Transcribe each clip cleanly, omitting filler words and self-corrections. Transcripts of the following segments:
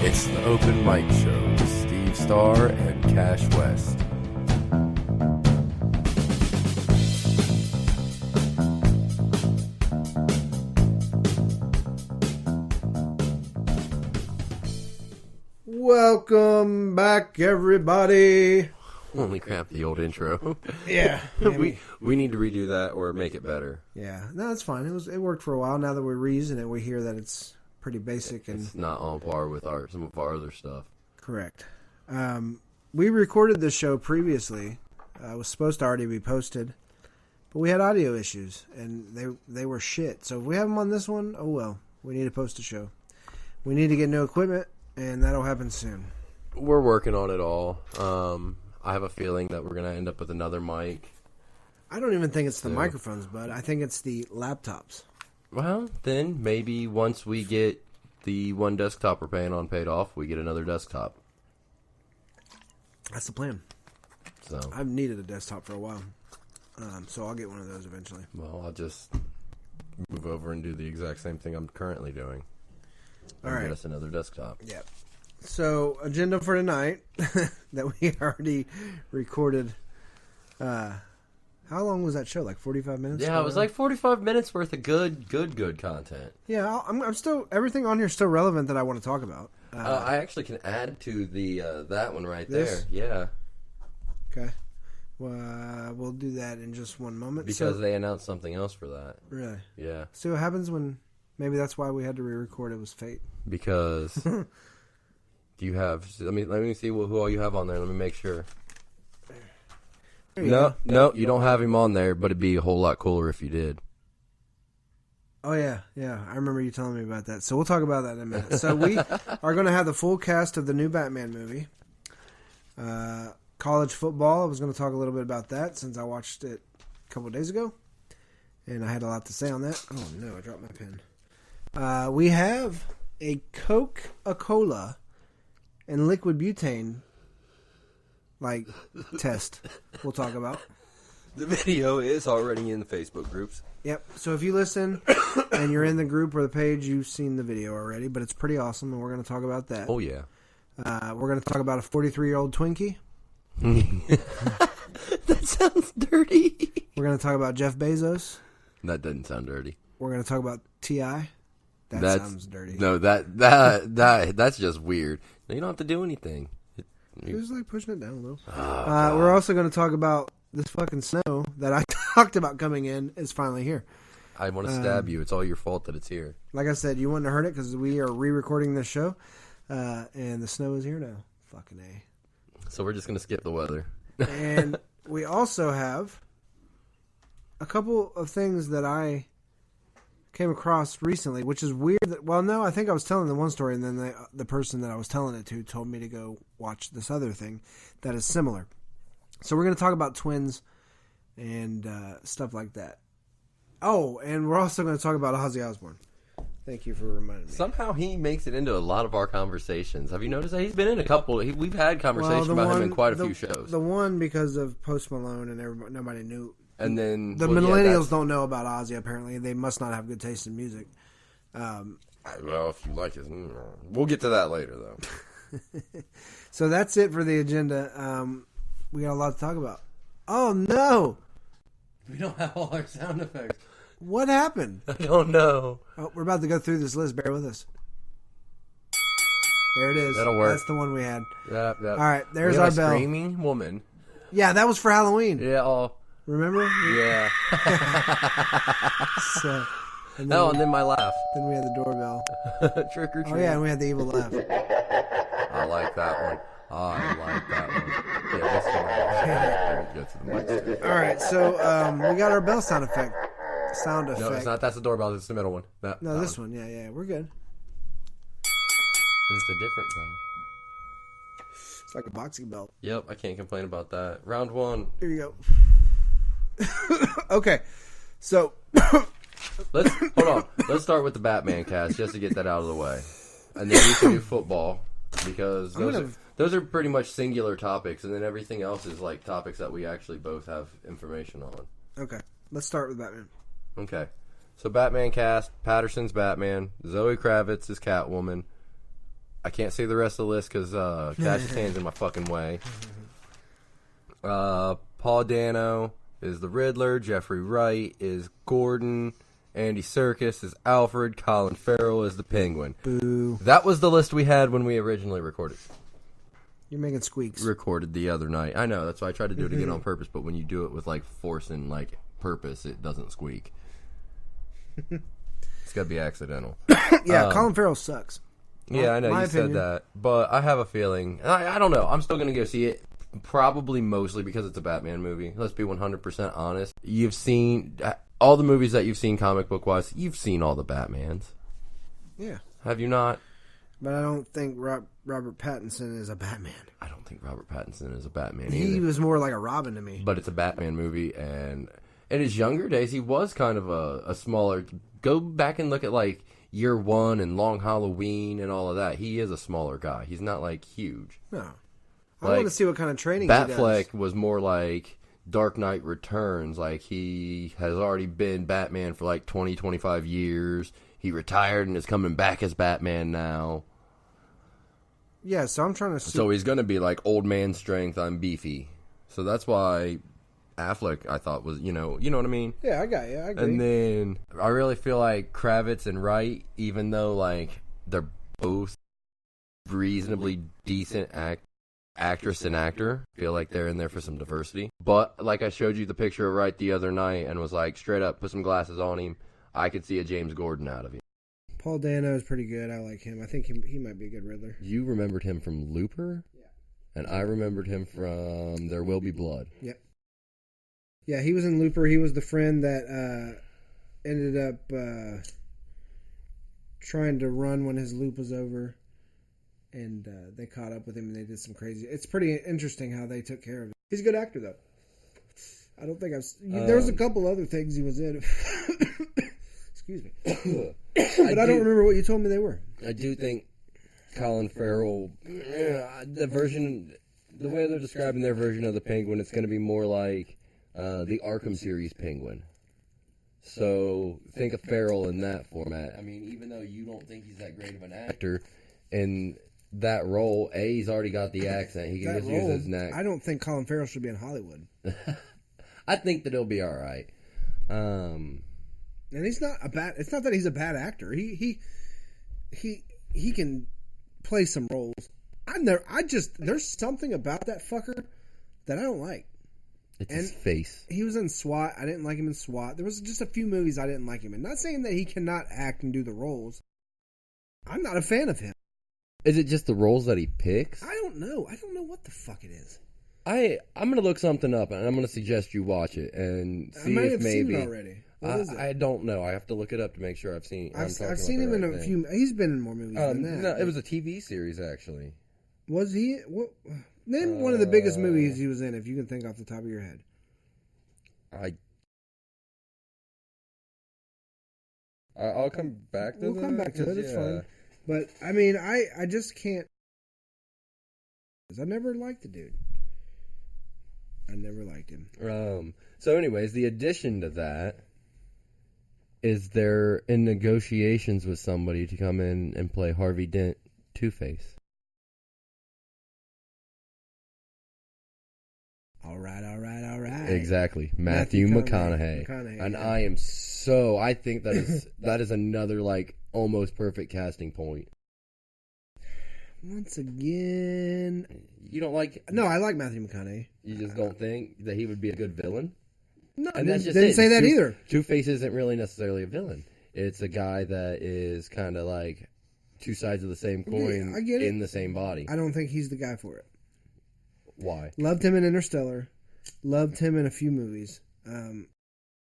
It's the Open Mic Show with Steve Starr and Cash West. Welcome back, everybody. Holy crap, the old intro. Yeah. we need to redo that or make it better. Yeah, no, it's fine. It worked for a while. Now that we're reusing it, we hear that it's pretty basic and it's not on par with some of our other stuff. Correct. We recorded this show previously. It was supposed to already be posted, but we had audio issues and they were shit. So if we have them on this one, oh well. We need to post a show. We need to get new equipment, and that'll happen soon. We're working on it all. I have a feeling that we're going to end up with another mic. I don't even think it's the microphones, bud. I think it's the laptops. Well, then maybe once we get the one desktop we're paying on paid off, we get another desktop. That's the plan. So I've needed a desktop for a while, so I'll get one of those eventually. Well, I'll just move over and do the exact same thing I'm currently doing. All right. Get us another desktop. Yep. So, agenda for tonight that we already recorded. How long was that show? Like 45 minutes? Yeah, it was like 45 minutes worth of good content. Yeah, I'm still, everything on here is still relevant that I want to talk about. I actually can add to the that one right this? there. Yeah. Okay. Well, we'll do that in just one moment. Because they announced something else for that. Really? Yeah. See what happens when, maybe that's why we had to re-record. It was fate. Because... Do you have? Let me see who all you have on there. Let me make sure. No, you don't have him on there. But it'd be a whole lot cooler if you did. Oh yeah. I remember you telling me about that. So we'll talk about that in a minute. So we are going to have the full cast of the new Batman movie. College football. I was going to talk a little bit about that since I watched it a couple of days ago, and I had a lot to say on that. Oh no, I dropped my pen. We have a Coca-Cola and liquid butane, test we'll talk about. The video is already in the Facebook groups. Yep. So if you listen and you're in the group or the page, you've seen the video already, but it's pretty awesome, and we're going to talk about that. Oh, yeah. We're going to talk about a 43-year-old Twinkie. That sounds dirty. We're going to talk about Jeff Bezos. That doesn't sound dirty. We're going to talk about T.I. That sounds dirty. No, that's just weird. You don't have to do anything. You're just pushing it down a little. We're also going to talk about this fucking snow that I talked about coming in is finally here. I want to stab you. It's all your fault that it's here. Like I said, you wouldn't have heard it because we are re-recording this show, and the snow is here now. Fucking A. So we're just going to skip the weather. And we also have a couple of things that I came across recently, which is weird. I think I was telling the one story, and then the person that I was telling it to told me to go watch this other thing that is similar. So we're going to talk about twins and stuff like that. Oh, and we're also going to talk about Ozzy Osbourne. Thank you for reminding me. Somehow he makes it into a lot of our conversations. Have you noticed that? He's been in a couple. We've had conversations about him in quite a few shows. The one because of Post Malone and nobody knew. And then millennials don't know about Ozzy. Apparently, they must not have good taste in music. Well, if you like it, we'll get to that later, though. So that's it for the agenda. We got a lot to talk about. Oh no, we don't have all our sound effects. What happened? I don't know. Oh, we're about to go through this list. Bear with us. There it is. That'll work. That's the one we had. Yep. All right, there's our bell. Screaming woman. Yeah, that was for Halloween. Yeah. Remember? Yeah. And then my laugh. Then we had the doorbell. Trick or treat. Oh yeah, and we had the evil laugh. I like that one. Yeah, let's go to the mic. All right, so we got our bell sound effect. No, it's not. That's the doorbell. It's the middle one. No, this one. Yeah, we're good. It's a different bell. It's like a boxing belt. Yep, I can't complain about that. Round one. Here you go. Okay, so hold on. Let's start with the Batman cast just to get that out of the way, and then we can do football because those are pretty much singular topics, and then everything else is like topics that we actually both have information on. Okay, let's start with Batman. Okay, so Batman cast: Patterson's Batman, Zoe Kravitz is Catwoman, I can't say the rest of the list because Cash's hand's in my fucking way. Paul Dano is the Riddler. Jeffrey Wright is Gordon. Andy Serkis is Alfred. Colin Farrell is the Penguin. Boo. That was the list we had when we originally recorded. You're making squeaks. Recorded the other night. I know, that's why I tried to do it again on purpose, but when you do it with like force and like purpose, it doesn't squeak. It's got to be accidental. Yeah, Colin Farrell sucks. Yeah, I know you said that, but I have a feeling. I don't know. I'm still going to go see it, probably mostly because it's a Batman movie. Let's be 100% honest. You've seen all the movies that you've seen comic book wise. You've seen all the Batmans. Yeah. Have you not? But I don't think Robert Pattinson is a Batman. I don't think Robert Pattinson is a Batman either. He was more like a Robin to me. But it's a Batman movie, and in his younger days, he was kind of a smaller. Go back and look at like Year One and Long Halloween and all of that. He is a smaller guy. He's not like huge. No. I want to see what kind of training he does. Batfleck was more like Dark Knight Returns. Like, he has already been Batman for like 20, 25 years. He retired and is coming back as Batman now. Yeah, so I'm trying to see. So he's going to be like old man strength, I'm beefy. So that's why Affleck, I thought, was, you know what I mean? Yeah, I got you. I agree. And then I really feel like Kravitz and Wright, even though like they're both reasonably decent actress and actor, feel like they're in there for some diversity. But like I showed you the picture of Wright the other night and was like, straight up, put some glasses on him. I could see a James Gordon out of him. Paul Dano is pretty good. I like him. I think he might be a good Riddler. You remembered him from Looper? Yeah. And I remembered him from There Will Be Blood. Yep. Yeah, he was in Looper. He was the friend that ended up trying to run when his loop was over. And they caught up with him and they did some crazy... It's pretty interesting how they took care of him. He's a good actor, though. I don't think there was a couple other things he was in. Excuse me. But I don't remember what you told me they were. I do think Colin Farrell, the way they're describing their version of the Penguin, it's going to be more like the Arkham series Penguin. So think of Farrell in that format. I mean, even though you don't think he's that great of an actor, in that role, he's already got the accent. He can just use his neck. I don't think Colin Farrell should be in Hollywood. I think that he'll be all right. And he's not a bad. It's not that he's a bad actor. He can play some roles. There's something about that fucker that I don't like. It's his face. He was in SWAT. I didn't like him in SWAT. There was just a few movies I didn't like him in. Not saying that he cannot act and do the roles. I'm not a fan of him. Is it just the roles that he picks? I don't know. I don't know what the fuck it is. I'm going to look something up, and I'm going to suggest you watch it and see if maybe... I might have seen it already. What is it? I don't know. I have to look it up to make sure I've seen... I've seen him in a few... He's been in more movies than that. No, it was a TV series, actually. Was he? Name one of the biggest movies he was in, if you can think off the top of your head. I'll come back to that. We'll come back to it. It's fine. But, I mean, I just can't... I never liked the dude. I never liked him. So anyways, the addition to that is they're in negotiations with somebody to come in and play Harvey Dent Two-Face. All right. Exactly. Matthew McConaughey. And I think that is another, like, almost perfect casting point. Once again... You don't like... No, I like Matthew McConaughey. You just don't think that he would be a good villain? No, and that's just didn't say that either. Two-Face isn't really necessarily a villain. It's a guy that is kind of like two sides of the same coin in the same body. I don't think he's the guy for it. Why? Loved him in Interstellar. Loved him in a few movies.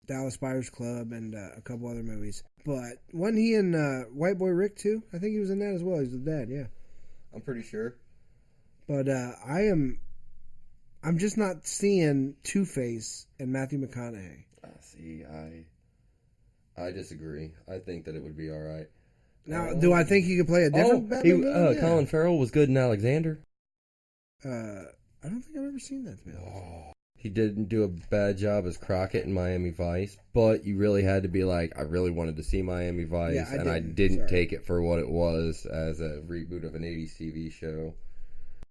Dallas Buyers Club and a couple other movies. But wasn't he in White Boy Rick too? I think he was in that as well. He's the dad, yeah. I'm pretty sure. But I'm just not seeing Two-Face and Matthew McConaughey. See, I disagree. I think that it would be all right. Now, do I think he could play a different Batman movie? Yeah. Colin Farrell was good in Alexander. I don't think I've ever seen that film. He didn't do a bad job as Crockett in Miami Vice, but you really had to be like, I really wanted to see Miami Vice, I didn't take it for what it was as a reboot of an 80s TV show.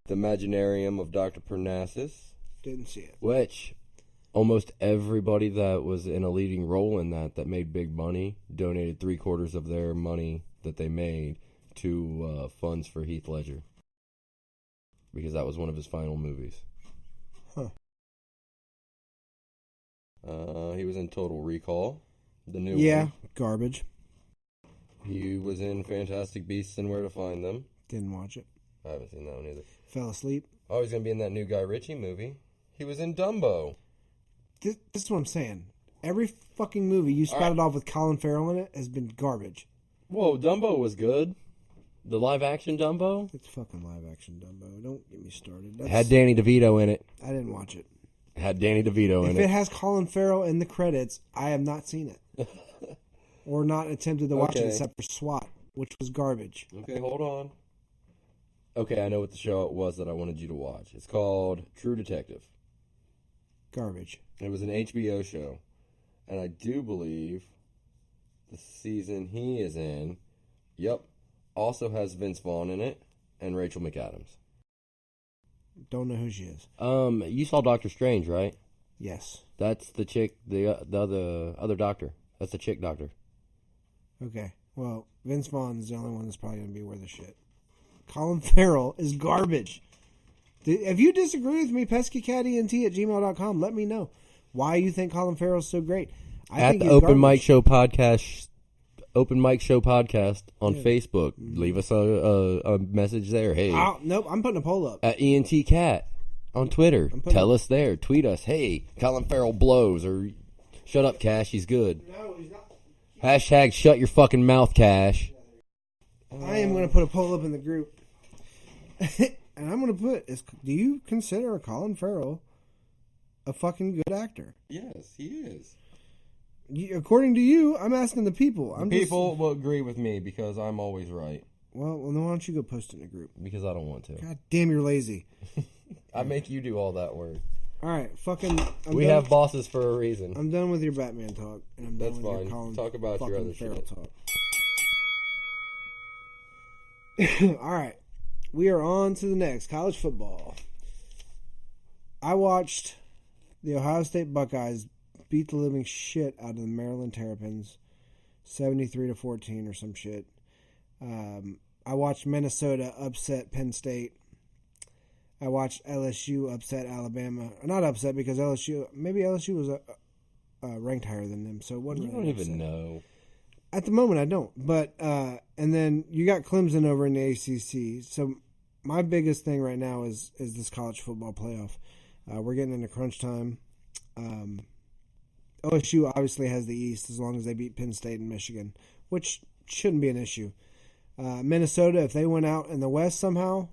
The Imaginarium of Dr. Parnassus. Didn't see it. Which, almost everybody that was in a leading role in that made big money, donated 3/4 of their money that they made to funds for Heath Ledger. Because that was one of his final movies. Huh. He was in Total Recall, the new one. Yeah, garbage. He was in Fantastic Beasts and Where to Find Them. Didn't watch it. I haven't seen that one either. Fell asleep. Oh, he's going to be in that new Guy Ritchie movie. He was in Dumbo. This is what I'm saying. Every fucking movie you spouted off with Colin Farrell in it has been garbage. Whoa, Dumbo was good. The live-action Dumbo? It's fucking live-action Dumbo. Don't get me started. Had Danny DeVito in it. I didn't watch it. Had Danny DeVito in it. If it has Colin Farrell in the credits, I have not seen it. Or not attempted to watch it except for SWAT, which was garbage. Okay, hold on. Okay, I know what the show it was that I wanted you to watch. It's called True Detective. Garbage. It was an HBO show. And I do believe the season he is in, also has Vince Vaughn in it and Rachel McAdams. Don't know who she is. You saw Doctor Strange, right? Yes. That's the chick, the other doctor. That's the chick doctor. Okay. Well, Vince Vaughn's the only one that's probably going to be worth a shit. Colin Farrell is garbage. If you disagree with me, peskycatent@gmail.com, let me know why you think Colin Farrell's so great. I think the Open Mic Show Podcast on Facebook. Leave us a message there. Hey, nope, I'm putting a poll up at ENT Cat on Twitter. Tell us there. Tweet us. Hey, Colin Farrell blows, or shut up, Cash. He's good. No, he's not. Hashtag shut your fucking mouth, Cash. I am going to put a poll up in the group. And I'm going to put, do you consider Colin Farrell a fucking good actor? Yes, he is. According to you, I'm asking the people. People will agree with me because I'm always right. Well, then why don't you go post it in the group? Because I don't want to. God damn, you're lazy. I make you do all that work. All right, fucking. We have bosses for a reason. I'm done with your Batman talk, and I'm done with your Colin. Talk about your other Farrell shit. Talk. All right, we are on to the next college football. I watched the Ohio State Buckeyes beat the living shit out of the Maryland Terrapins, 73-14 or some shit. I watched Minnesota upset Penn State. I watched LSU upset Alabama. Not upset because maybe LSU was ranked higher than them, so it wasn't. You don't even know. At the moment, I don't. But and then you got Clemson over in the ACC. So my biggest thing right now is this college football playoff. We're getting into crunch time. OSU obviously has the East as long as they beat Penn State and Michigan, which shouldn't be an issue. Minnesota, if they went out in the West somehow,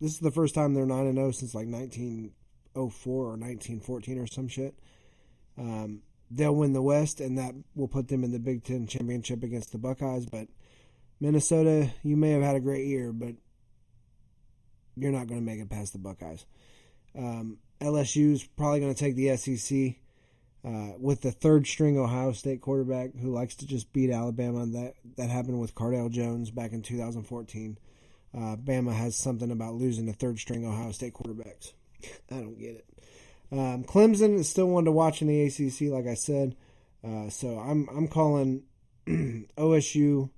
this is the first time they're 9-0 since like 1904 or 1914 or some shit. They'll win the West, and that will put them in the Big Ten championship against the Buckeyes. But Minnesota, you may have had a great year, but you're not going to make it past the Buckeyes. LSU's probably going to take the SEC with the third-string Ohio State quarterback who likes to just beat Alabama. That happened with Cardale Jones back in 2014. Bama has something about losing to third-string Ohio State quarterbacks. I don't get it. Clemson is still one to watch in the ACC, like I said. So I'm calling OSU,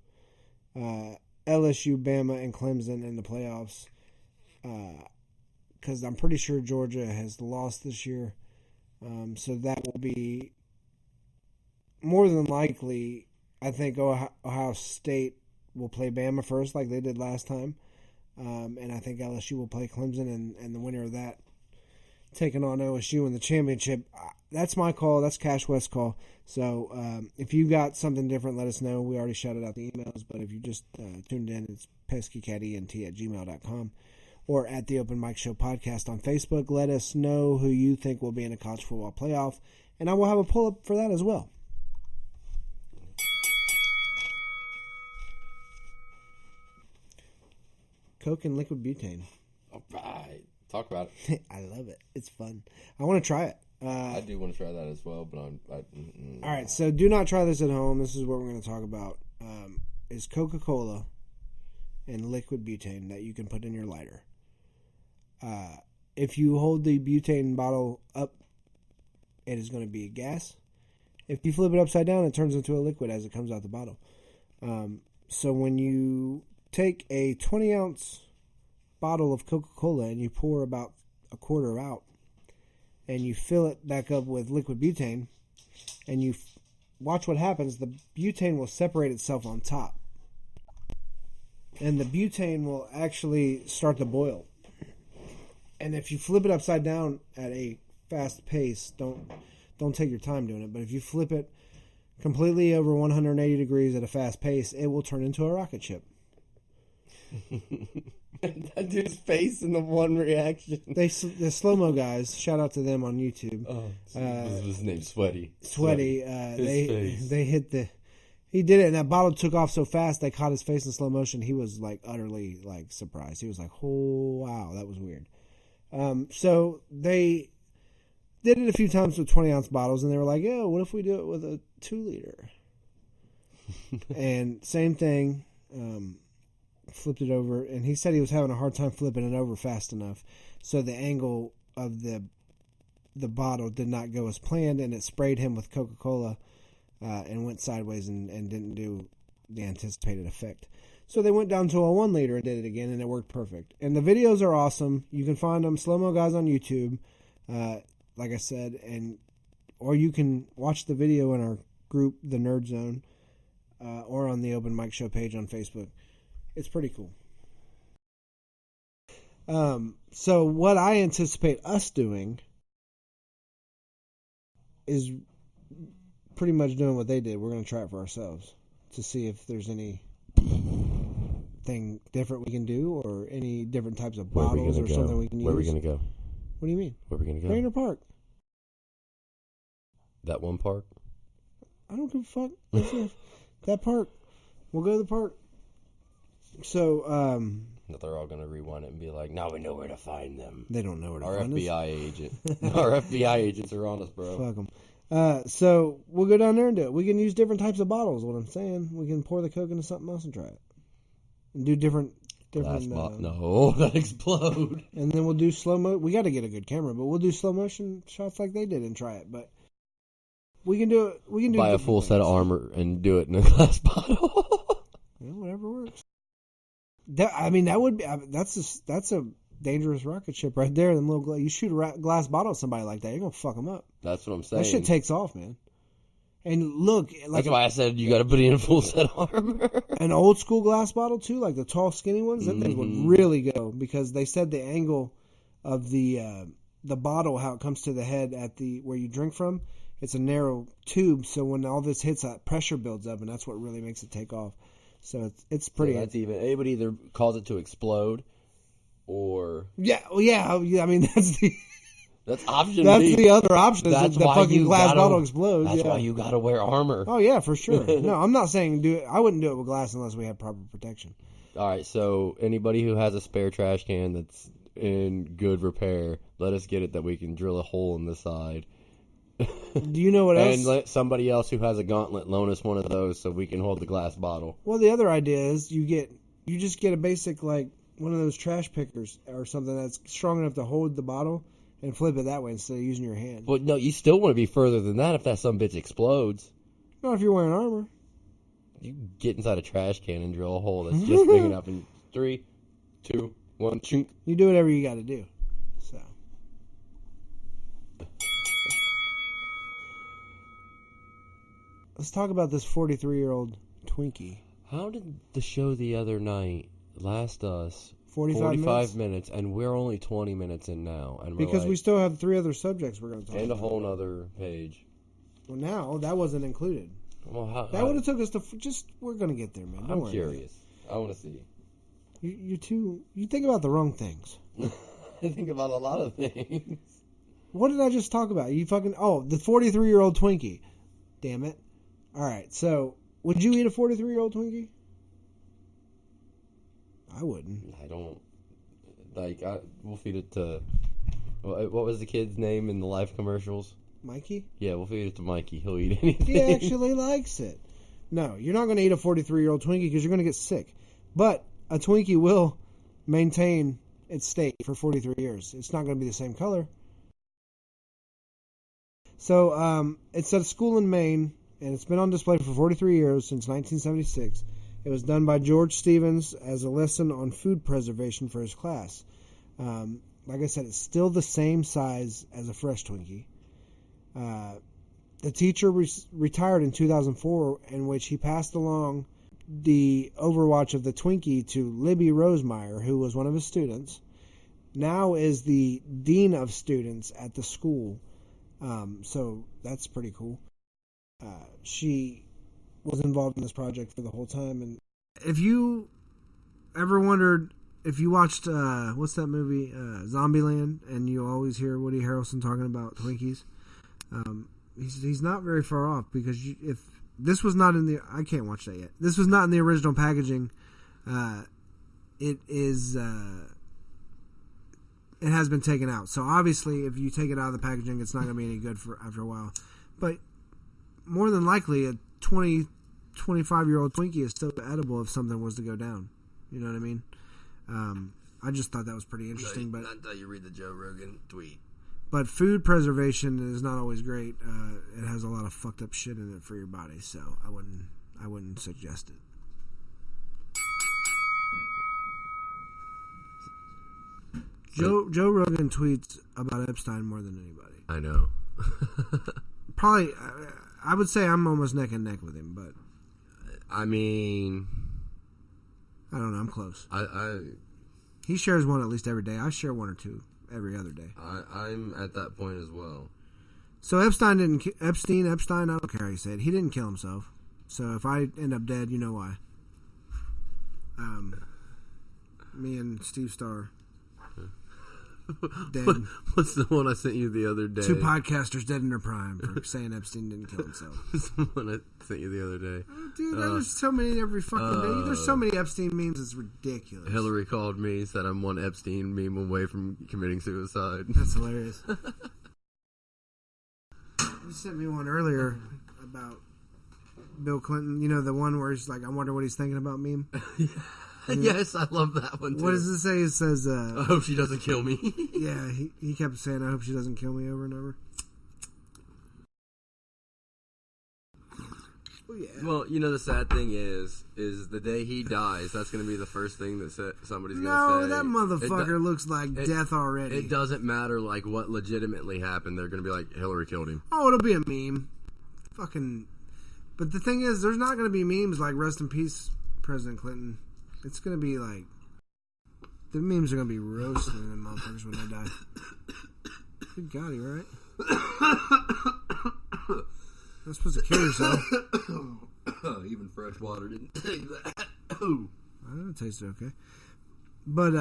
LSU, Bama, and Clemson in the playoffs. Because I'm pretty sure Georgia has lost this year. So that will be more than likely. I think Ohio State will play Bama first, like they did last time. And I think LSU will play Clemson, and the winner of that taking on OSU in the championship. That's my call. That's Cash West's call. So if you got something different, let us know. We already shouted out the emails, but if you just tuned in, it's peskycatent@gmail.com or at the Open Mic Show Podcast on Facebook. Let us know who you think will be in a college football playoff, and I will have a pull-up for that as well. Coke and liquid butane. All right. Talk about it. I love it. It's fun. I want to try it. I do want to try that as well, but all right, so do not try this at home. This is what we're going to talk about. Is Coca-Cola and liquid butane that you can put in your lighter. If you hold the butane bottle up, it is going to be a gas. If you flip it upside down, it turns into a liquid as it comes out the bottle. So when you take a 20-ounce bottle of Coca-Cola and you pour about a quarter out, and you fill it back up with liquid butane, and you watch what happens, the butane will separate itself on top. And the butane will actually start to boil. And if you flip it upside down at a fast pace, don't take your time doing it, but if you flip it completely over 180 degrees at a fast pace, it will turn into a rocket ship. That dude's face in the one reaction. The slow-mo guys, shout out to them on YouTube. His name's Sweaty. They hit the... He did it, and that bottle took off so fast, they caught his face in slow motion. He was, utterly, surprised. He was like, oh, wow, that was weird. So they did it a few times with 20-ounce bottles, and they were like, yeah, what if we do it with a 2-liter? And same thing, flipped it over, and he said he was having a hard time flipping it over fast enough, so the angle of the bottle did not go as planned, and it sprayed him with Coca-Cola and went sideways and didn't do the anticipated effect. So they went down to a 1-liter and did it again, and it worked perfect. And the videos are awesome. You can find them, Slow-Mo Guys on YouTube, like I said, or you can watch the video in our group, The Nerd Zone, or on the Open Mic Show page on Facebook. It's pretty cool. So what I anticipate us doing is pretty much doing what they did. We're going to try it for ourselves to see if there's anything different we can do, or any different types of bottles or something we can use. Where are we going to go? What do you mean? Where are we going to go? Rainer Park. That one park? I don't give a fuck. That park. We'll go to the park. So, that they're all going to rewind it and be like, now we know where to find them. They don't know where to Our find FBI agent. Our FBI agents are on us, bro. Fuck them. So, we'll go down there and do it. We can use different types of bottles, what I'm saying. We can pour the Coke into something else and try it. And do different no, that explode. And then we'll do slow-mo. We got to get a good camera, but we'll do slow-motion shots like they did and try it. But we can do it. We can do buy a full set of armor and do it in a glass bottle. Yeah, whatever works. That would be. That's a dangerous rocket ship right there. Them little you shoot a glass bottle at somebody like that, you're gonna fuck them up. That's what I'm saying. That shit takes off, man. And look, that's why I said you got to put in a full set of armor. An old school glass bottle too, like the tall, skinny ones. That things would really go, because they said the angle of the bottle, how it comes to the head at the where you drink from, it's a narrow tube. So when all this hits, that pressure builds up, and that's what really makes it take off. So it's pretty. So that's even. It would either cause it to explode, or yeah. I mean, that's option. That's B. the other option. That's the why fucking glass bottle explodes. That's why you gotta wear armor. Oh yeah, for sure. No, I'm not saying do it. I wouldn't do it with glass unless we had proper protection. All right. So anybody who has a spare trash can that's in good repair, let us get it that we can drill a hole in the side. Do you know what else? And let somebody else who has a gauntlet loan us one of those so we can hold the glass bottle. Well, the other idea is you just get a basic, like, one of those trash pickers or something that's strong enough to hold the bottle and flip it that way instead of using your hand. But no, you still want to be further than that if that some bitch explodes. Not if you're wearing armor. You get inside a trash can and drill a hole that's just big enough in 3, 2, 1, chink. You do whatever you got to do. So. Let's talk about this 43-year-old Twinkie. How did the show the other night last us 45 minutes, and we're only 20 minutes in now? And because we still have 3 other subjects we're going to talk about. And a whole other page. Well, now, that wasn't included. Well, that would have took us to we're going to get there, man. Don't worry. I'm curious. I want to see. You think about the wrong things. I think about a lot of things. What did I just talk about? The 43-year-old Twinkie. Damn it. All right, so would you eat a 43-year-old Twinkie? I wouldn't. I don't Like, we'll feed it to... What was the kid's name in the Life commercials? Mikey? Yeah, we'll feed it to Mikey. He'll eat anything. He actually likes it. No, you're not going to eat a 43-year-old Twinkie because you're going to get sick. But a Twinkie will maintain its state for 43 years. It's not going to be the same color. So it's at a school in Maine, and it's been on display for 43 years, since 1976. It was done by George Stevens as a lesson on food preservation for his class. Like I said, it's still the same size as a fresh Twinkie. The teacher retired in 2004, in which he passed along the overwatch of the Twinkie to Libby Rosemeyer, who was one of his students. Now is the dean of students at the school. So that's pretty cool. She was involved in this project for the whole time. And if you ever wondered, if you watched, what's that movie, Zombieland, and you always hear Woody Harrelson talking about Twinkies, he's not very far off, because if this was not in the, I can't watch that yet. This was not in the original packaging. It is, it has been taken out. So obviously, if you take it out of the packaging, it's not going to be any good for after a while. But more than likely, a 25-year-old Twinkie is still edible if something was to go down. You know what I mean? I just thought that was pretty interesting. But not until you read the Joe Rogan tweet. But food preservation is not always great. It has a lot of fucked up shit in it for your body, so I wouldn't suggest it. Joe Rogan tweets about Epstein more than anybody. I know. Probably, I would say I'm almost neck and neck with him, but I mean, I don't know. I'm close. I He shares one at least every day. I share one or two every other day. I'm at that point as well. So Epstein, I don't care how you say it. He didn't kill himself. So if I end up dead, you know why. Me and Steve Starr. Dead. What's the one I sent you the other day? Two podcasters dead in their prime for saying Epstein didn't kill himself. What's the one I sent you the other day? Oh, dude, there's so many every fucking day. There's so many Epstein memes, it's ridiculous. Hillary called me, said I'm one Epstein meme away from committing suicide. That's hilarious. You sent me one earlier about Bill Clinton. You know, the one where he's like, I wonder what he's thinking about meme? Yes, I love that one too. What does it say? It says, I hope she doesn't kill me. Yeah, he kept saying, I hope she doesn't kill me over and over. Oh, yeah. Well, you know, the sad thing is the day he dies, that's going to be the first thing that somebody's going to say. No, that motherfucker looks like death already. It doesn't matter, like, what legitimately happened. They're going to be like, Hillary killed him. Oh, it'll be a meme. Fucking. But the thing is, there's not going to be memes like rest in peace, President Clinton. It's going to be like, the memes are going to be roasting them motherfuckers when they die. Good God, you alright? Not supposed to kill yourself. Even fresh water didn't take that. I don't taste okay. But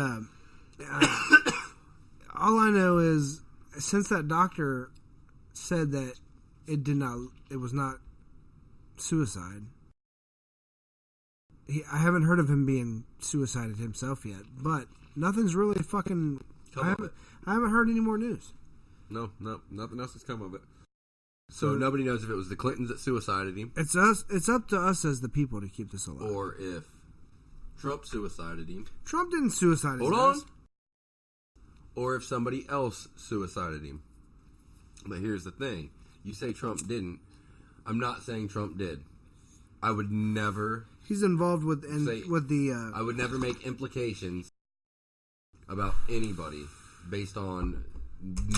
all I know is, since that doctor said that it was not suicide, I haven't heard of him being suicided himself yet. But nothing's really fucking. I haven't heard any more news. No, nothing else has come of it. So nobody knows if it was the Clintons that suicided him. It's us. It's up to us as the people to keep this alive. Or if Trump suicided him. Trump didn't suicide his Hold on. ass. Or if somebody else suicided him. But here's the thing. You say Trump didn't. I'm not saying Trump did. I would never... He's involved with the... I would never make implications about anybody based on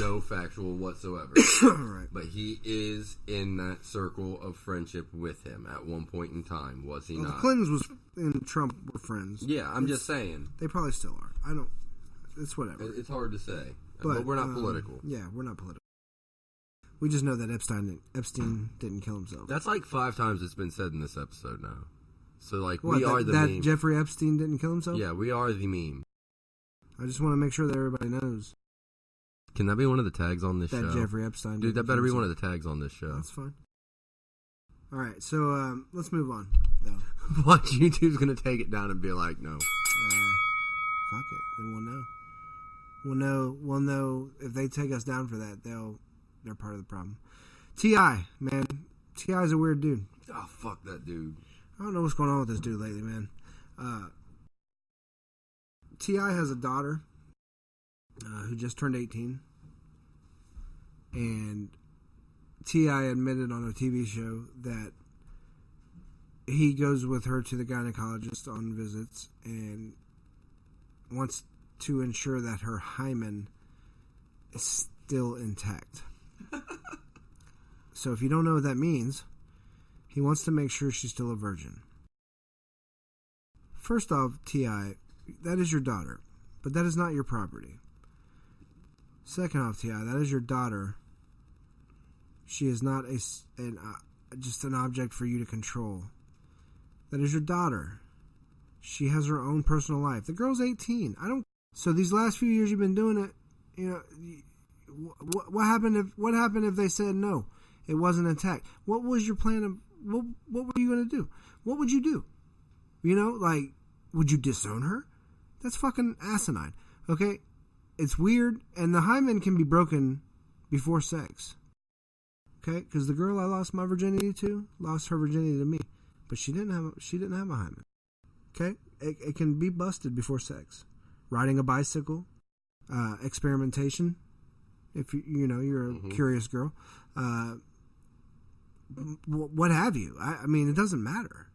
no factual whatsoever. Right. But he is in that circle of friendship with him at one point in time, was he not? The Clintons and Trump were friends. Yeah, I'm just saying. They probably still are. I don't... It's whatever. It's hard to say. But we're not political. Yeah, we're not political. We just know that Epstein didn't kill himself. That's like 5 times it's been said in this episode now. So, like, we are the meme. That Jeffrey Epstein didn't kill himself? Yeah, we are the meme. I just want to make sure that everybody knows. Can that be one of the tags on this show? That Jeffrey Epstein. Dude, that better be one of the tags on this show. That's fine. All right, so let's move on, though. Watch, YouTube's going to take it down and be like, no. Fuck it. Then we'll know. We'll know if they take us down for that, they're part of the problem. T.I., man. T.I.'s a weird dude. Oh, fuck that dude. I don't know what's going on with this dude lately, man. T.I. has a daughter who just turned 18. And T.I. admitted on a TV show that he goes with her to the gynecologist on visits and wants to ensure that her hymen is still intact. So if you don't know what that means, he wants to make sure she's still a virgin. First off, T.I., that is your daughter, but that is not your property. Second off, T.I., that is your daughter. She is not just an object for you to control. That is your daughter. She has her own personal life. The girl's 18. So these last few years you've been doing it, you know, what happened if they said no, it wasn't intact? What was your plan of what were you going to do? What would you do? You know, like, would you disown her? That's fucking asinine. Okay? It's weird, and the hymen can be broken before sex. Okay? Because the girl I lost my virginity to lost her virginity to me, but she didn't have a hymen. Okay? It can be busted before sex. Riding a bicycle, experimentation, if you're a curious girl, what have you. I mean, it doesn't matter.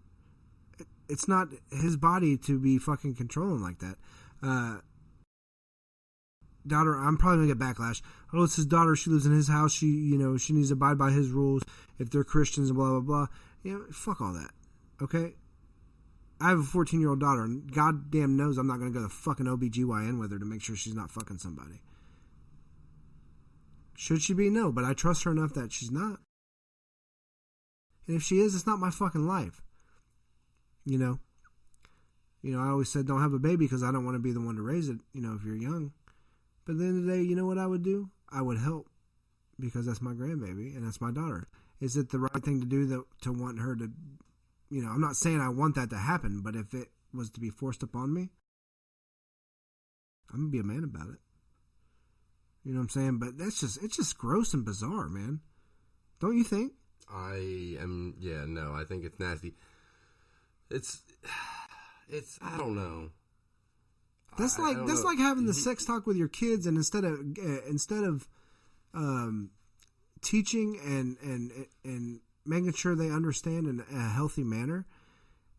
It's not his body to be fucking controlling like that. Daughter, I'm probably gonna get backlash. Oh, it's his daughter. She lives in his house. She needs to abide by his rules. If they're Christians and blah blah blah. You know, fuck all that. Okay. I have a 14-year-old daughter, and goddamn knows I'm not gonna go to fucking OBGYN with her to make sure she's not fucking somebody. Should she be? No, but I trust her enough that she's not. And if she is, it's not my fucking life. You know, I always said don't have a baby because I don't want to be the one to raise it, if you're young. But at the end of the day, you know what I would do? I would help because that's my grandbaby and that's my daughter. Is it the right thing to do to want her to, I'm not saying I want that to happen, but if it was to be forced upon me, I'm going to be a man about it. You know what I'm saying? But it's just gross and bizarre, man. Don't you think? I think it's nasty. It's I don't know. That's like having the sex talk with your kids, and instead of teaching and making sure they understand in a healthy manner,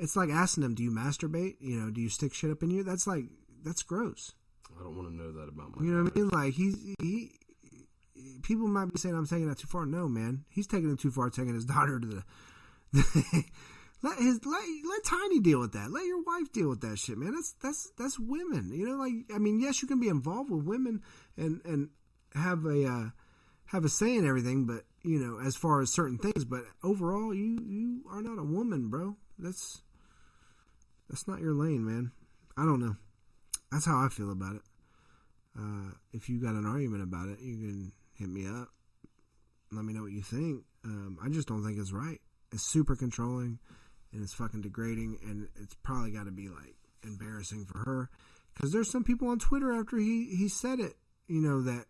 it's like asking them, "Do you masturbate? Do you stick shit up in you?" That's gross. I don't want to know that about my. You know what I mean? Like he people might be saying I'm taking that too far. No, man, he's taking it too far, taking his daughter to the. Let Tiny deal with that. Let your wife deal with that shit, man. That's women. Yes, you can be involved with women and have a say in everything, but as far as certain things, but overall, you are not a woman, bro. That's not your lane, man. I don't know. That's how I feel about it. If you got an argument about it, you can hit me up. Let me know what you think. I just don't think it's right. It's super controlling. And it's fucking degrading, and it's probably got to be like embarrassing for her, because there's some people on Twitter after he said it, that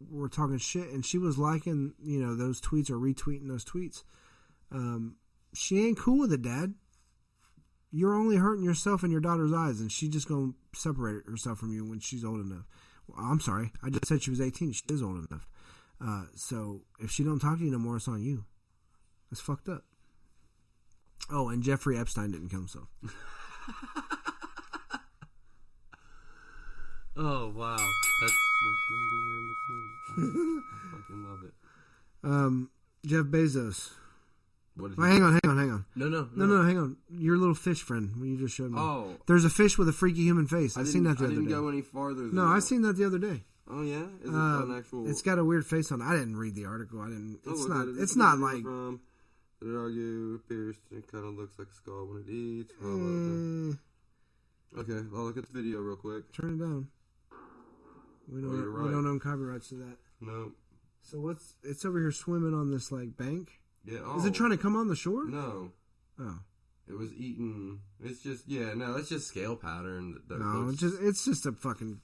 were talking shit, and she was liking those tweets or retweeting those tweets. She ain't cool with it, Dad. You're only hurting yourself and your daughter's eyes, and she's just gonna separate herself from you when she's old enough. Well, I'm sorry, I just said she was 18. She is old enough. So if she don't talk to you no more, it's on you. That's fucked up. Oh, and Jeffrey Epstein didn't kill himself. Oh, wow. That's I fucking love it. Jeff Bezos. What is hang on. No, hang on. Your little fish friend, when you just showed me. Oh. There's a fish with a freaky human face. I seen that the other day. I didn't go any farther than No, I seen that the other day. Oh, yeah? Is it an actual... It's got a weird face on it. I didn't read the article. It's not like... Did argue pierced and kind of looks like a skull when it eats. Blah, blah, blah. Okay, I'll look at the video real quick. Turn it down. We don't own copyrights to that. No. So it's over here swimming on this like bank? Yeah. Is it trying to come on the shore? No. Oh. It was eating. It's just it's just scale pattern. It's just a fucking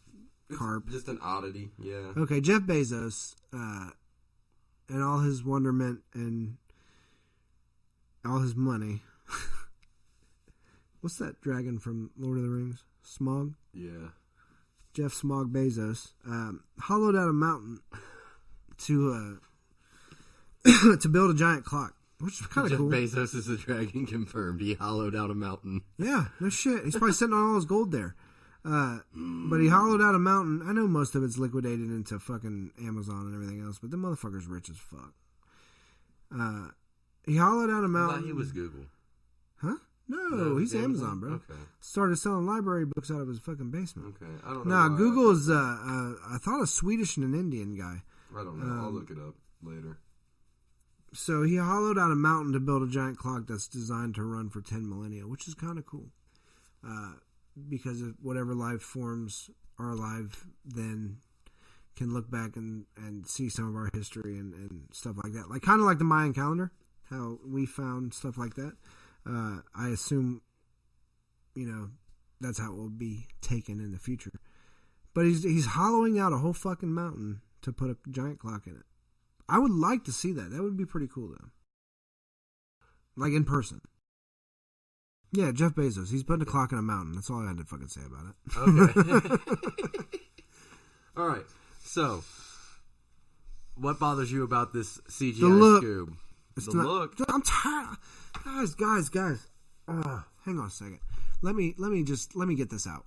carp. Just an oddity, yeah. Okay, Jeff Bezos, and all his wonderment and all his money. What's that dragon from Lord of the Rings? Smaug? Yeah. Jeff Smaug Bezos hollowed out a mountain to to build a giant clock, which is kind of cool. Jeff Bezos is a dragon confirmed. He hollowed out a mountain. Yeah, no shit. He's probably sitting on all his gold there. But he hollowed out a mountain. I know most of it's liquidated into fucking Amazon and everything else, but the motherfucker's rich as fuck. He hollowed out a mountain. I thought he was Google. Huh? No, he's Amazon, bro. Okay. Started selling library books out of his fucking basement. Okay, I don't know. Nah, Google is, I thought a Swedish and an Indian guy. I don't know. I'll look it up later. So he hollowed out a mountain to build a giant clock that's designed to run for 10 millennia, which is kind of cool. Because of whatever life forms are alive then can look back and see some of our history and stuff like that. Like kind of like the Mayan calendar, how we found stuff like that. I assume, that's how it will be taken in the future. But he's hollowing out a whole fucking mountain to put a giant clock in it. I would like to see that. That would be pretty cool, though. Like in person. Yeah, Jeff Bezos. He's putting a clock in a mountain. That's all I had to fucking say about it. Okay. All right. So, what bothers you about this CGI Scoob? The look. I'm tired. Guys. Hang on a second. Let me get this out.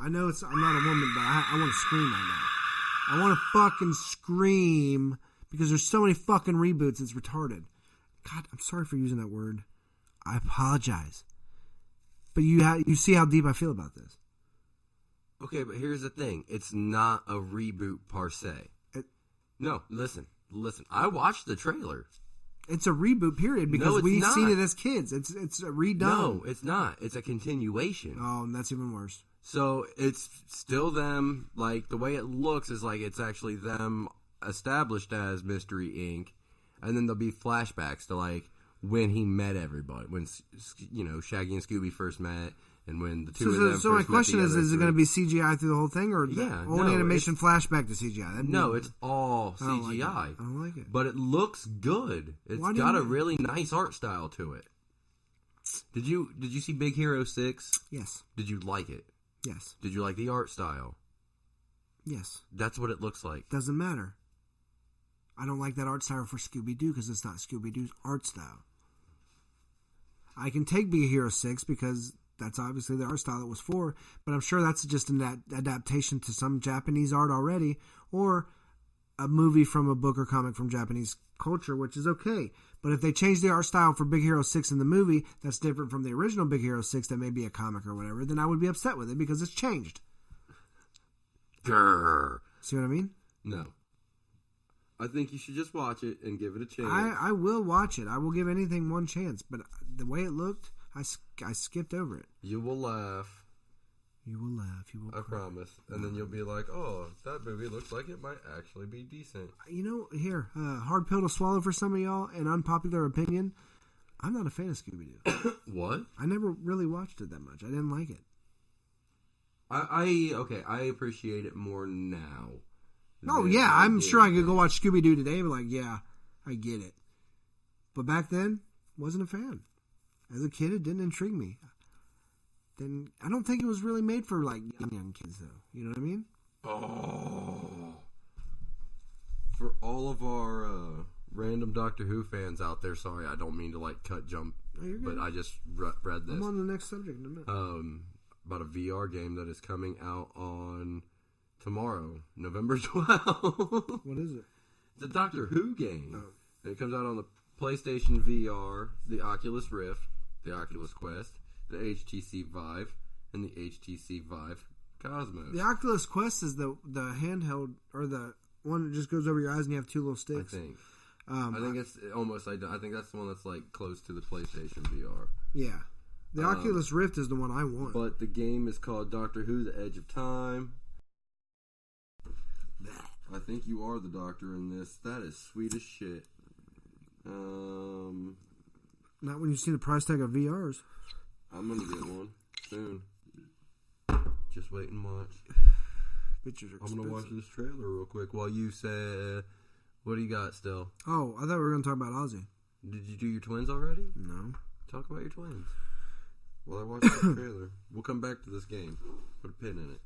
I know I'm not a woman, but I want to scream right now. I want to fucking scream because there's so many fucking reboots. It's retarded. God, I'm sorry for using that word. I apologize. But you see how deep I feel about this. Okay, but here's the thing. It's not a reboot per se. No, listen. I watched the trailer. It's a reboot, period, because we've seen it as kids. It's redone. No, it's not. It's a continuation. Oh, and that's even worse. So it's still them. Like, the way it looks is like it's actually them established as Mystery Inc. And then there'll be flashbacks to, like, when he met everybody. When, Shaggy and Scooby first met. And when the two of them So my question is it going to be CGI through the whole thing? Or animation flashback to CGI? It's all CGI. I don't like it. But it looks good. It's got a really nice art style to it. Did you see Big Hero 6? Yes. Did you like it? Yes. Did you like the art style? Yes. That's what it looks like. Doesn't matter. I don't like that art style for Scooby-Doo because it's not Scooby-Doo's art style. I can take Big Hero 6 because that's obviously the art style it was for, but I'm sure that's just an adaptation to some Japanese art already, or a movie from a book or comic from Japanese culture, which is okay. But if they change the art style for Big Hero 6 in the movie, that's different from the original Big Hero 6 that may be a comic or whatever, then I would be upset with it because it's changed. Grr. See what I mean? No. I think you should just watch it and give it a chance. I will watch it. I will give anything one chance, but the way it looked, I skipped over it. You will laugh. You will laugh. You will I promise. And then you'll be like, oh, that movie looks like it might actually be decent. Here, hard pill to swallow for some of y'all, an unpopular opinion. I'm not a fan of Scooby-Doo. What? I never really watched it that much. I didn't like it. I appreciate it more now. Oh, yeah, I'm sure I could go watch Scooby-Doo today and be like, yeah, I get it. But back then, wasn't a fan. As a kid, it didn't intrigue me. Then I don't think it was really made for, like, young kids, though. You know what I mean? Oh. For all of our random Doctor Who fans out there, sorry, I don't mean to, like, jump, but I just read this. I'm on the next subject in a minute. About a VR game that is coming out on tomorrow, November 12th. What is it? It's a Doctor Who game. Oh. And it comes out on the PlayStation VR, the Oculus Rift, the Oculus Quest, the HTC Vive, and the HTC Vive Cosmos. The Oculus Quest is the handheld, or the one that just goes over your eyes and you have two little sticks. I think. I think it's almost. I think that's the one that's like close to the PlayStation VR. Yeah. The Oculus Rift is the one I want. But the game is called Doctor Who: The Edge of Time. I think you are the Doctor in this. That is sweet as shit. Not when you see the price tag of VRs. I'm gonna get one soon. Just wait and watch. Pictures are I'm expensive. going to watch this trailer real quick while you say, what do you got still? Oh, I thought we were going to talk about Ozzy. Did you do your twins already? No. Talk about your twins. Well, I watched the trailer. We'll come back to this game. Put a pin in it.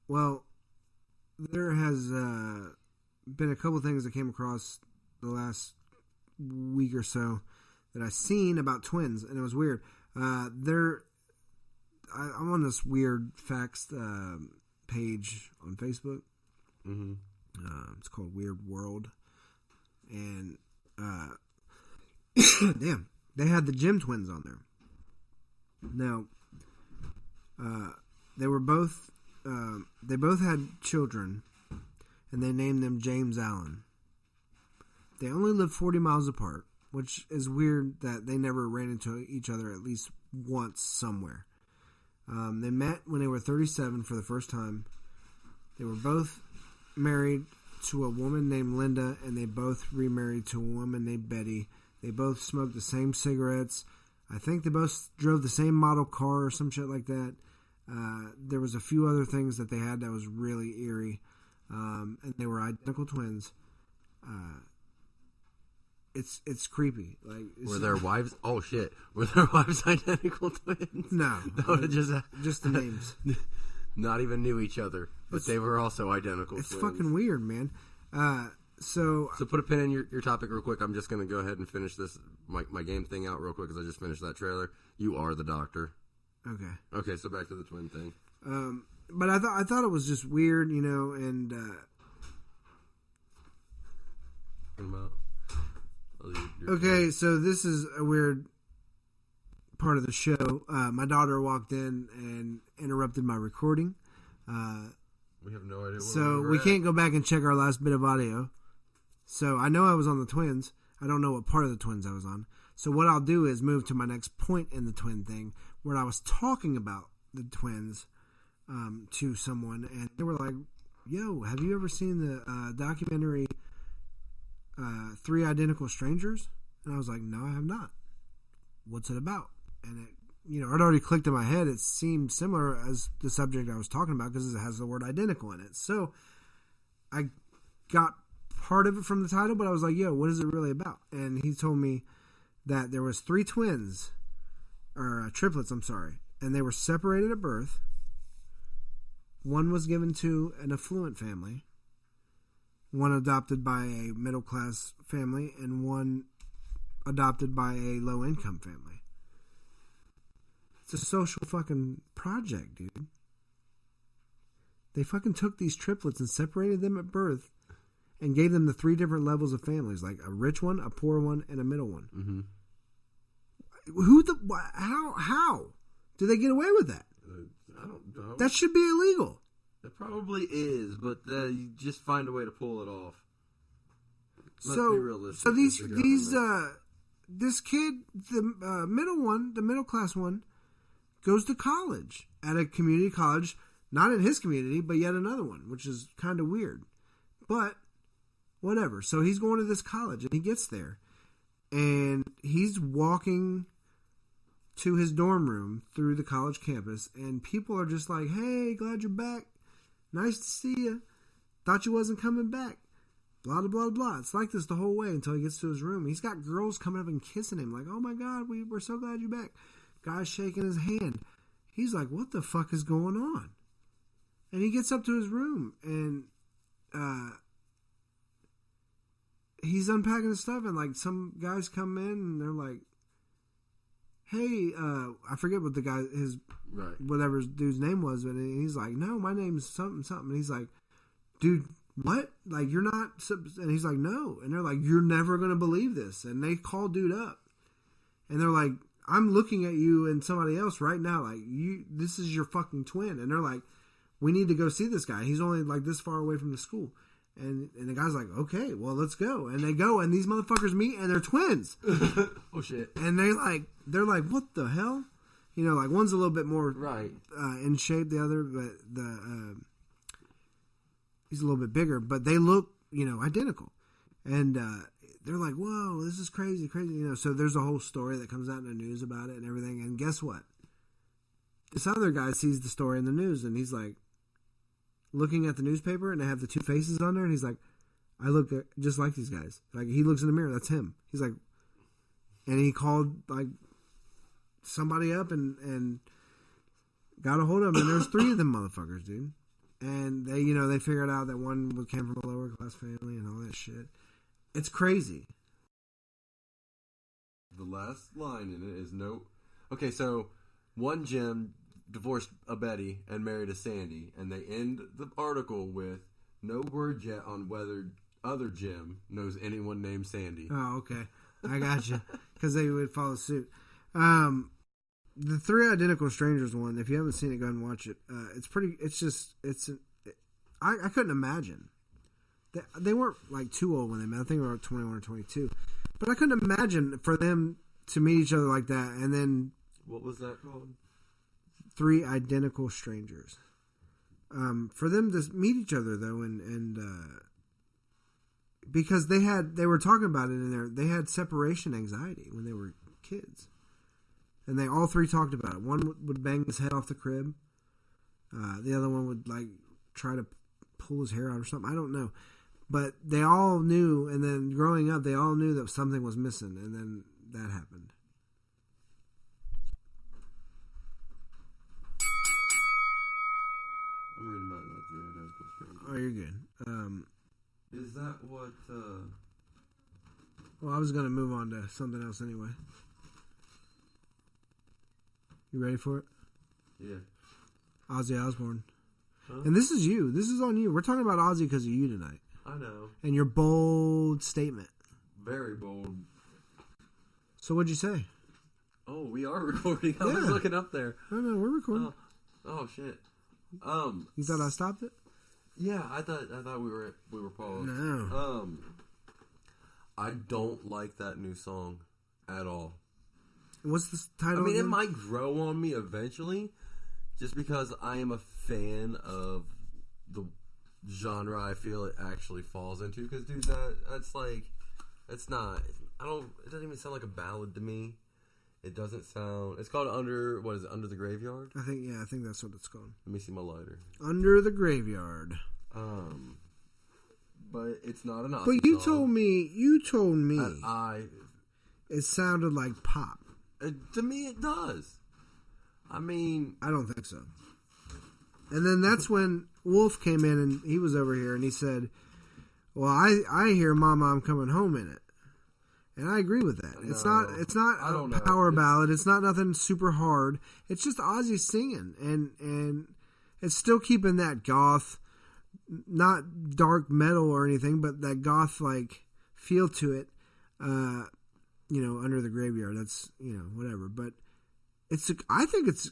Well, there has been a couple things that came across the last week or so that I've seen about twins, and it was weird. I'm on this weird facts page on Facebook. Mm-hmm. It's called Weird World, and damn, they had the Jim twins on there. Now, they both had children, and they named them James Allen. They only lived 40 miles apart, which is weird that they never ran into each other at least once somewhere. They met when they were 37 for the first time. They were both married to a woman named Linda, and they both remarried to a woman named Betty. They both smoked the same cigarettes. I think they both drove the same model car or some shit like that. There was a few other things that they had that was really eerie. And they were identical twins. It's creepy. Were their wives? Oh shit! Were their wives identical twins? No, just the names. Not even knew each other, but they were also identical. It's twins. fucking weird, man. So put a pin in your topic real quick. I'm just gonna go ahead and finish this my game thing out real quick because I just finished that trailer. You are the doctor. Okay. Okay, so back to the twin thing. But I thought it was just weird, and okay, so this is a weird part of the show. My daughter walked in and interrupted my recording. We have no idea. So we can't go back and check our last bit of audio. So I know I was on the twins. I don't know what part of the twins I was on. So what I'll do is move to my next point in the twin thing, where I was talking about the twins to someone, and they were like, "Yo, have you ever seen the documentary 3 Identical Strangers?" And I was like, "No, I have not. What's it about?" And it, it already clicked in my head. It seemed similar as the subject I was talking about because it has the word identical in it. So I got part of it from the title, but I was like, "Yo, what is it really about?" And he told me that there was 3 twins, or triplets, I'm sorry, and they were separated at birth. One was given to an affluent family, one adopted by a middle-class family, and one adopted by a low-income family. It's a social fucking project, dude. They fucking took these triplets and separated them at birth and gave them the 3 different levels of families, like a rich one, a poor one, and a middle one. Mm-hmm. How do they get away with that? I don't know. That should be illegal. It probably is, but you just find a way to pull it off. Let's be realistic. So this kid, the middle one, the middle class one, goes to college at a community college, not in his community, but yet another one, which is kind of weird. But whatever. So he's going to this college, and he gets there, and he's walking to his dorm room through the college campus, and people are just like, "Hey, glad you're back. Nice to see you. Thought you wasn't coming back." Blah, blah, blah, blah. It's like this the whole way until he gets to his room. He's got girls coming up and kissing him like, "Oh my God, we're so glad you're back." Guy's shaking his hand. He's like, "What the fuck is going on?" And he gets up to his room, and he's unpacking his stuff, and like some guys come in, and they're like, "Hey, I forget what the guy, whatever his dude's name was," but he's like, "No, my name's something, something." And he's like, "Dude, what? Like, you're not," and he's like, "No." And they're like, "You're never going to believe this." And they call dude up, and they're like, "I'm looking at you and somebody else right now. Like, this is your fucking twin." And they're like, "We need to go see this guy. He's only like this far away from the school." And the guy's like, "Okay, well, let's go." And they go, and these motherfuckers meet, and they're twins. Oh shit! And they're like, "What the hell?" Like one's a little bit more in shape, the other, but he's a little bit bigger. But they look, identical. And they're like, "Whoa, this is crazy, crazy." So there's a whole story that comes out in the news about it and everything. And guess what? This other guy sees the story in the news, and he's like, looking at the newspaper, and they have the two faces on there, and he's like, I look just like these guys. Like, he looks in the mirror, that's him. He's like, and he called, like, somebody up and got a hold of him, and there's 3 of them motherfuckers, dude. And they, they figured out that one came from a lower class family and all that shit. It's crazy. The last line in it is no. Okay, so one Jim divorced a Betty and married a Sandy, and they end the article with no word yet on whether other Jim knows anyone named Sandy. Oh, okay. I got you. Because they would follow suit. The 3 Identical Strangers one, if you haven't seen it, go ahead and watch it. It's pretty, I couldn't imagine. They weren't like too old when they met. I think they were 21 or 22. But I couldn't imagine for them to meet each other like that. And then. What was that called? 3 Identical Strangers. For them to meet each other though, and because they were talking about it in there, they had separation anxiety when they were kids. And they all 3 talked about it. One would bang his head off the crib. The other one would like try to pull his hair out or something. I don't know. But they all knew, and then growing up, they all knew that something was missing, and then that happened. I'm reading about the Identical Strangers. Oh, you're good. Is that what... Well, I was going to move on to something else anyway. You ready for it? Yeah. Ozzy Osbourne. Huh? And this is you. This is on you. We're talking about Ozzy because of you tonight. I know. And your bold statement. Very bold. So what'd you say? Oh, we are recording. I was looking up there. No, we're recording. Oh shit. You thought I stopped it? Yeah, I thought we were paused. No. I don't like that new song at all. What's the title? I mean, again? it might grow on me eventually, just because I am a fan of the genre I feel it actually falls into. Because, dude, that's like, it's not. It doesn't even sound like a ballad to me. It doesn't sound. It's called Under the Graveyard? I think that's what it's called. Let me see my lighter. Under the Graveyard. But it's not an Ozzy But you song. You told me it sounded like pop. To me, it does. I mean, I don't think so. And then that's when Wolf came in and he was over here and he said, "Well, I hear Mama, I'm Coming Home in it." And I agree with that. No, it's not a power ballad. It's not nothing super hard. It's just Ozzy singing, and it's still keeping that goth, not dark metal or anything, but that goth like feel to it. Under the Graveyard. That's whatever. But I think it's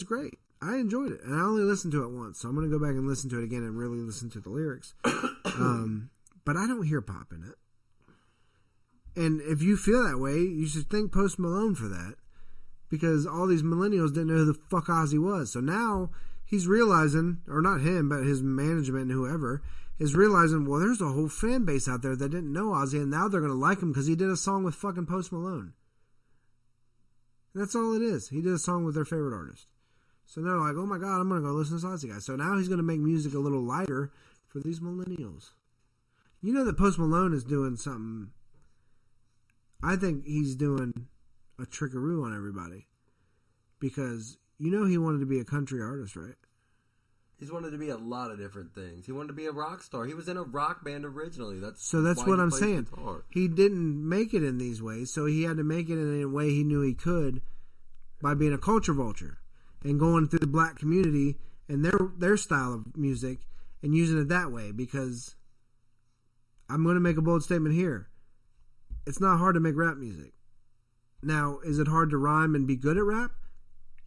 great. I enjoyed it, and I only listened to it once, so I'm going to go back and listen to it again and really listen to the lyrics. But I don't hear pop in it. And if you feel that way, you should thank Post Malone for that, because all these millennials didn't know who the fuck Ozzy was. So now he's realizing, or not him, but his management and whoever is realizing, well, there's a whole fan base out there that didn't know Ozzy, and now they're going to like him because he did a song with fucking Post Malone. And that's all it is. He did a song with their favorite artist. So they're like, oh my God, I'm going to go listen to this Ozzy guy. So now he's going to make music a little lighter for these millennials. You know that Post Malone is doing something. I think he's doing a trickaroo on everybody. Because he wanted to be a country artist, right? He's wanted to be a lot of different things. He wanted to be a rock star. He was in a rock band originally. That's what I'm saying. Guitar. He didn't make it in these ways, so he had to make it in a way he knew he could by being a culture vulture and going through the black community and their style of music and using it that way. Because I'm going to make a bold statement here. It's not hard to make rap music. Now, is it hard to rhyme and be good at rap?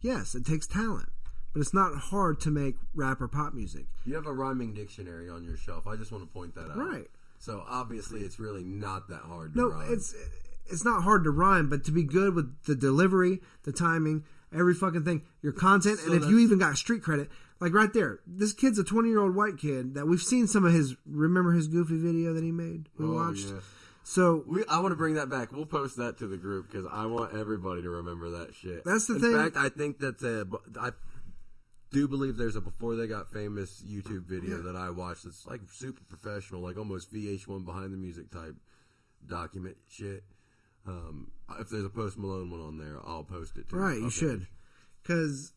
Yes, it takes talent. But it's not hard to make rap or pop music. You have a rhyming dictionary on your shelf. I just want to point that out. Right. So obviously it's really not that hard to rhyme. No, it's not hard to rhyme, but to be good with the delivery, the timing, every fucking thing, your content, so and if you even got street credit, like right there, this kid's a 20-year-old white kid that we've seen some of his, remember his Goofy video that he made? We watched. Yeah. So I want to bring that back. We'll post that to the group because I want everybody to remember that shit. That's the thing. In fact, I think that's do believe there's a before they got famous YouTube video that I watched that's like super professional, like almost VH1 behind the music type document shit. If there's a Post Malone one on there, I'll post it too. Right, you should. Because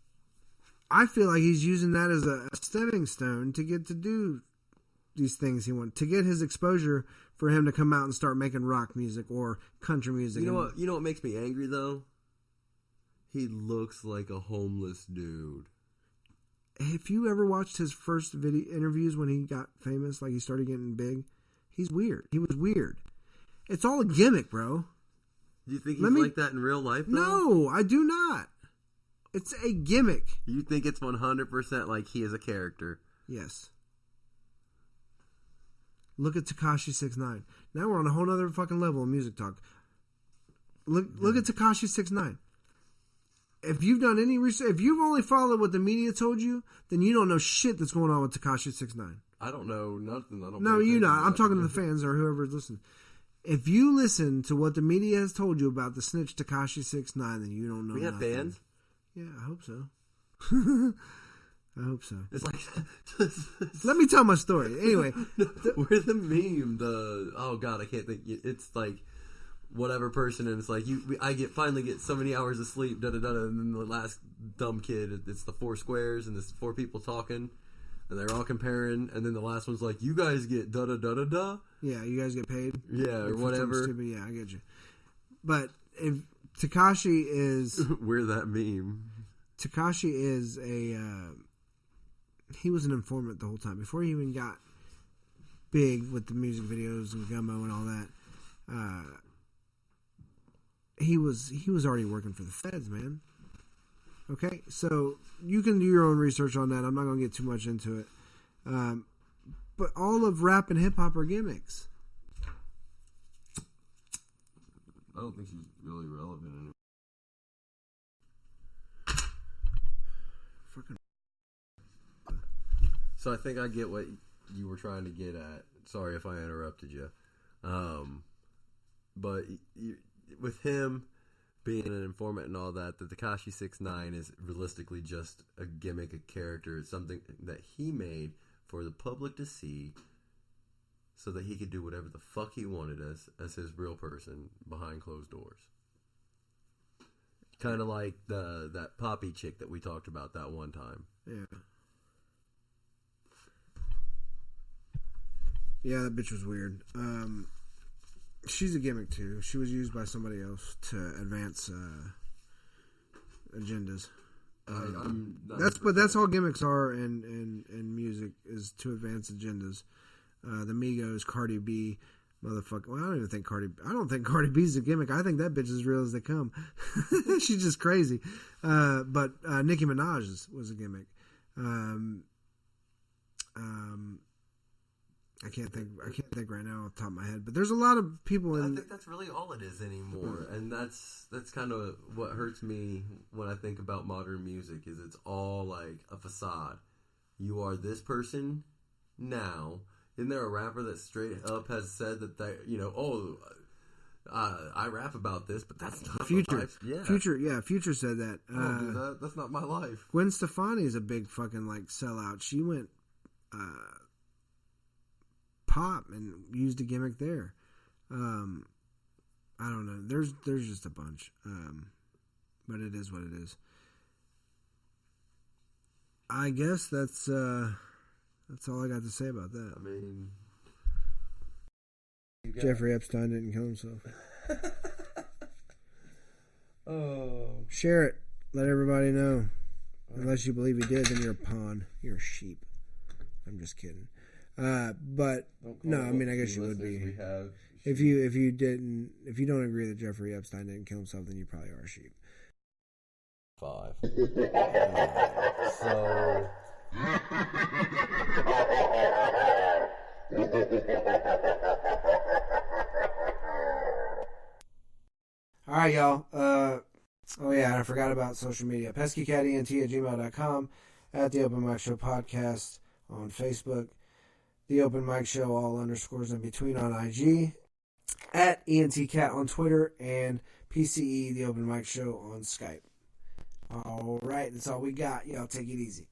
I feel like he's using that as a stepping stone to get to do these things he wants, to get his exposure for him to come out and start making rock music or country music. You know what makes me angry though? He looks like a homeless dude. If you ever watched his first video interviews when he got famous, like he started getting big, he's weird. He was weird. It's all a gimmick, bro. Do you think he's like that in real life, though? No, I do not. It's a gimmick. You think it's 100% like he is a character? Yes. Look at Tekashi 6ix9ine. Now we're on a whole other fucking level of music talk. Look at Tekashi 6ix9ine. If you've done any research, if you've only followed what the media told you, then you don't know shit that's going on with Tekashi 6ix9ine. I don't know nothing. No, you not. I'm talking to the fans or whoever's listening. If you listen to what the media has told you about the snitch Tekashi 6ix9ine, then you don't know. We have nothing. fans. Yeah, I hope so. I hope so. It's like, let me tell my story. Anyway, we're the meme. Oh god, I can't think. It's like whatever person, and it's like I finally get so many hours of sleep, and then the last dumb kid, it's the four squares, and there's four people talking, and they're all comparing, and then the last one's like, you guys get da. Yeah, you guys get paid. Yeah, or whatever. Stupid. Yeah, I get you. But if Tekashi is, we're that meme. Tekashi is he was an informant the whole time before he even got big with the music videos and Gummo and all that. He was already working for the feds, man. Okay, so you can do your own research on that. I'm not going to get too much into it. But all of rap and hip hop are gimmicks. I don't think she's really relevant anymore. So I think I get what you were trying to get at. Sorry if I interrupted you. But with him being an informant and all that, the Tekashi 6ix9ine is realistically just a gimmick, a character. It's something that he made for the public to see so that he could do whatever the fuck he wanted as his real person behind closed doors. Kind of like that Poppy chick that we talked about that one time. Yeah. Yeah, that bitch was weird. She's a gimmick too. She was used by somebody else to advance agendas. That's all gimmicks are in music, is to advance agendas. The Migos, Cardi B, motherfucker. Well, I don't think Cardi B's a gimmick. I think that bitch is as real as they come. She's just crazy. But Nicki Minaj was a gimmick. I can't think right now off the top of my head, but there's a lot of people I think that's really all it is anymore, and that's kind of what hurts me when I think about modern music. Is it's all like a facade. You are this person now. Isn't there a rapper that straight up has said that they, I rap about this, but that's not Future. My life. Yeah. Future said that. I don't do that. That's not my life. Gwen Stefani is a big fucking like sellout. She went pop and used a gimmick there. I don't know. There's just a bunch, but it is what it is. I guess that's all I got to say about that. I mean, Jeffrey Epstein didn't kill himself. Oh, share it. Let everybody know. Unless you believe he did, then you're a pawn. You're a sheep. I'm just kidding. But no, I mean, I guess you would be. If you don't agree that Jeffrey Epstein didn't kill himself, then you probably are a sheep. 5. So. All right, y'all. Oh yeah, I forgot about social media. PeskyCatENT@gmail.com, at the Open Mic Show Podcast on Facebook, the Open Mic Show, all underscores in between on IG, at ENTCat on Twitter, and PCE, the Open Mic Show on Skype. All right, that's all we got. Y'all take it easy.